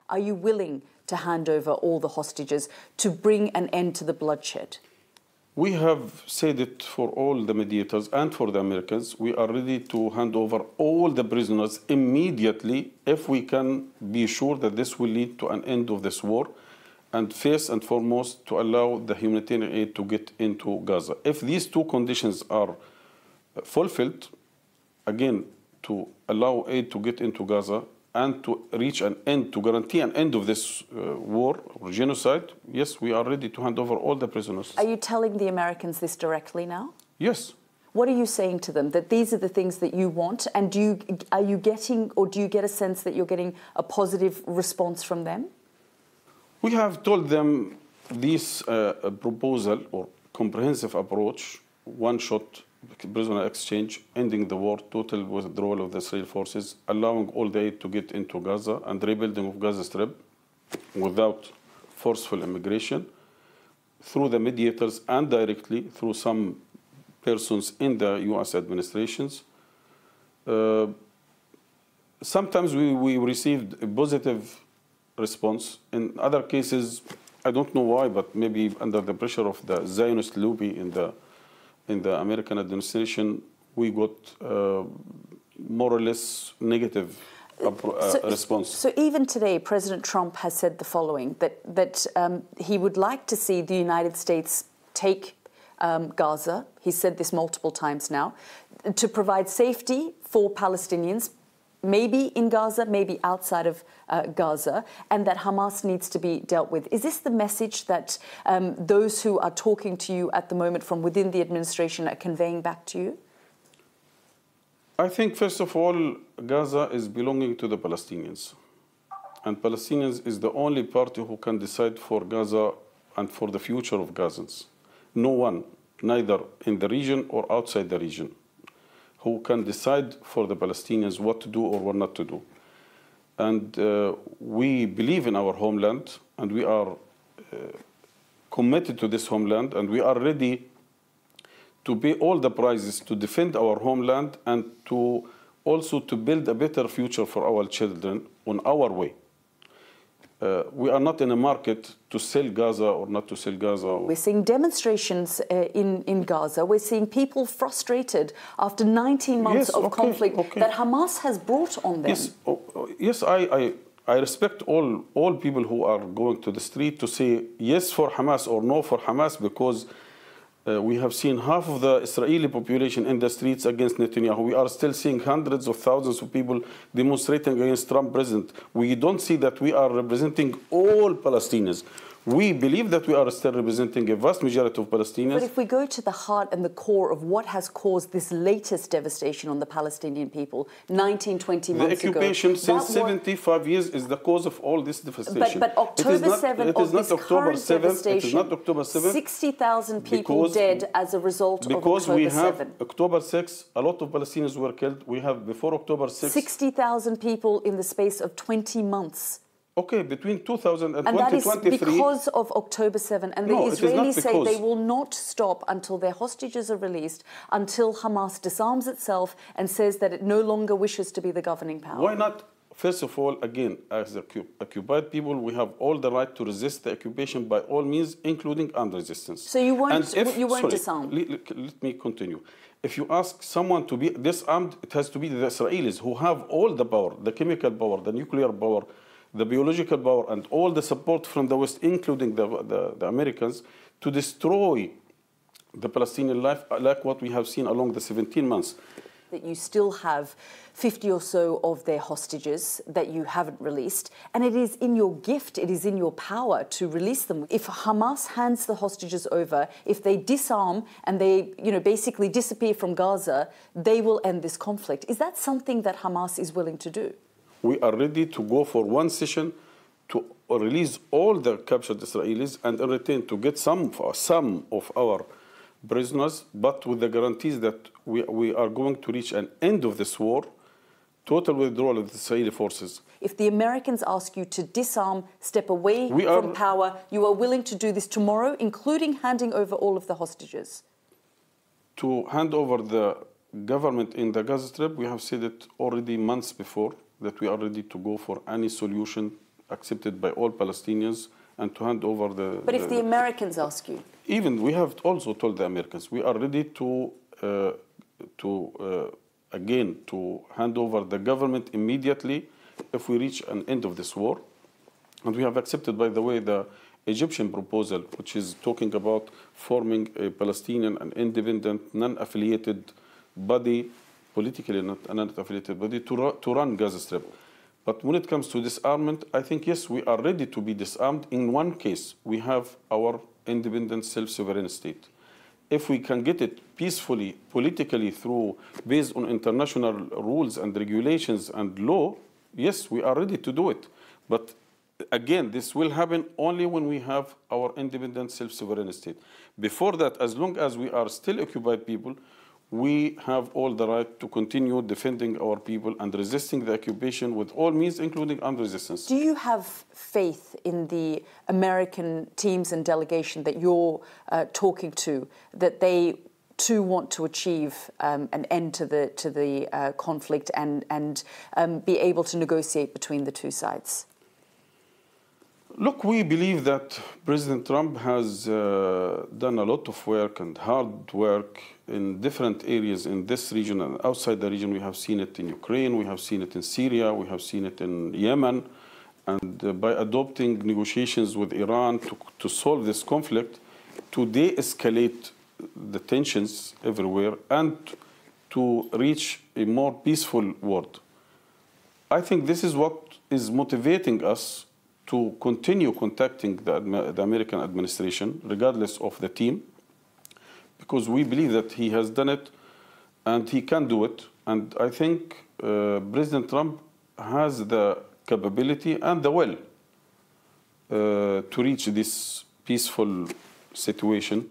Are you willing to hand over all the hostages to bring an end to the bloodshed? We have said it for all the mediators and for the Americans. We are ready to hand over all the prisoners immediately if we can be sure that this will lead to an end of this war, and first and foremost to allow the humanitarian aid to get into Gaza. If these two conditions are fulfilled, again, to allow aid to get into Gaza and to reach an end, to guarantee an end of this war or genocide, yes, we are ready to hand over all the prisoners. Are you telling the Americans this directly now? Yes. What are you saying to them? That these are the things that you want? And are you getting, or do you get a sense that you're getting a positive response from them? We have told them this proposal or comprehensive approach, one-shot prisoner exchange, ending the war, total withdrawal of the Israeli forces, allowing all the aid to get into Gaza, and rebuilding of Gaza Strip without forceful immigration, through the mediators and directly through some persons in the U.S. administrations. Sometimes we received a positive response. In other cases, I don't know why, but maybe under the pressure of the Zionist lobby in the American administration, we got more or less negative response. So even today, President Trump has said the following, that he would like to see the United States take Gaza. He's said this multiple times now, to provide safety for Palestinians, maybe in Gaza, maybe outside of Gaza, and that Hamas needs to be dealt with. Is this the message that those who are talking to you at the moment from within the administration are conveying back to you? I think, first of all, Gaza is belonging to the Palestinians. And Palestinians is the only party who can decide for Gaza and for the future of Gazans. No one, neither in the region or outside the region, who can decide for the Palestinians what to do or what not to do. And we believe in our homeland, and we are committed to this homeland, and we are ready to pay all the prices to defend our homeland and to also to build a better future for our children on our way. We are not in a market to sell Gaza or not to sell Gaza. We're seeing demonstrations in Gaza. We're seeing people frustrated after 19 months of conflict that Hamas has brought on them. Yes, yes, I respect all people who are going to the street to say yes for Hamas or no for Hamas, because we have seen half of the Israeli population in the streets against Netanyahu. We are still seeing hundreds of thousands of people demonstrating against Trump president. We don't see that we are representing all Palestinians. We believe that we are still representing a vast majority of Palestinians. But if we go to the heart and the core of what has caused this latest devastation on the Palestinian people 19, 20 months ago... The occupation since 75 years is the cause of all this devastation. But October 7th of this current devastation, it is not October 7th. 60,000 people dead as a result of October 7th. Because we have October 6th, a lot of Palestinians were killed. We have before October 6th... 60,000 people in the space of 20 months. Okay, between 2000 and 2023... And that is because of October 7. And the Israelis say they will not stop until their hostages are released, until Hamas disarms itself and says that it no longer wishes to be the governing power. Why not? First of all, again, as occupied people, we have all the right to resist the occupation by all means, including armed resistance. So you won't disarm? Let me continue. If you ask someone to be disarmed, it has to be the Israelis who have all the power, the chemical power, the nuclear power, the biological power, and all the support from the West, including the Americans, to destroy the Palestinian life, like what we have seen along the 17 months. That you still have 50 or so of their hostages that you haven't released, and it is in your gift, it is in your power to release them. If Hamas hands the hostages over, if they disarm and they, basically disappear from Gaza, they will end this conflict. Is that something that Hamas is willing to do? We are ready to go for one session to release all the captured Israelis and in return to get some of our prisoners, but with the guarantees that we are going to reach an end of this war, total withdrawal of the Israeli forces. If the Americans ask you to disarm, step away from power, you are willing to do this tomorrow, including handing over all of the hostages? To hand over the government in the Gaza Strip, we have said it already months before, that we are ready to go for any solution accepted by all Palestinians and to hand over the... But if the Americans ask you? Even we have also told the Americans we are ready to again, to hand over the government immediately if we reach an end of this war. And we have accepted, by the way, the Egyptian proposal, which is talking about forming a Palestinian and independent, non-affiliated body, politically non-affiliated body, to run Gaza Strip. But when it comes to disarmament, I think, yes, we are ready to be disarmed. In one case, we have our independent, self-sovereign state. If we can get it peacefully, politically, based on international rules and regulations and law, yes, we are ready to do it. But again, this will happen only when we have our independent, self-sovereign state. Before that, as long as we are still occupied people, we have all the right to continue defending our people and resisting the occupation with all means, including armed resistance. Do you have faith in the American teams and delegation that you're talking to, that they too want to achieve an end to the conflict and be able to negotiate between the two sides? Look, we believe that President Trump has done a lot of work and hard work in different areas in this region and outside the region. We have seen it in Ukraine, we have seen it in Syria, we have seen it in Yemen. And by adopting negotiations with Iran to solve this conflict, to de-escalate the tensions everywhere and to reach a more peaceful world. I think this is what is motivating us to continue contacting the American administration, regardless of the team, because we believe that he has done it and he can do it. And I think President Trump has the capability and the will to reach this peaceful situation.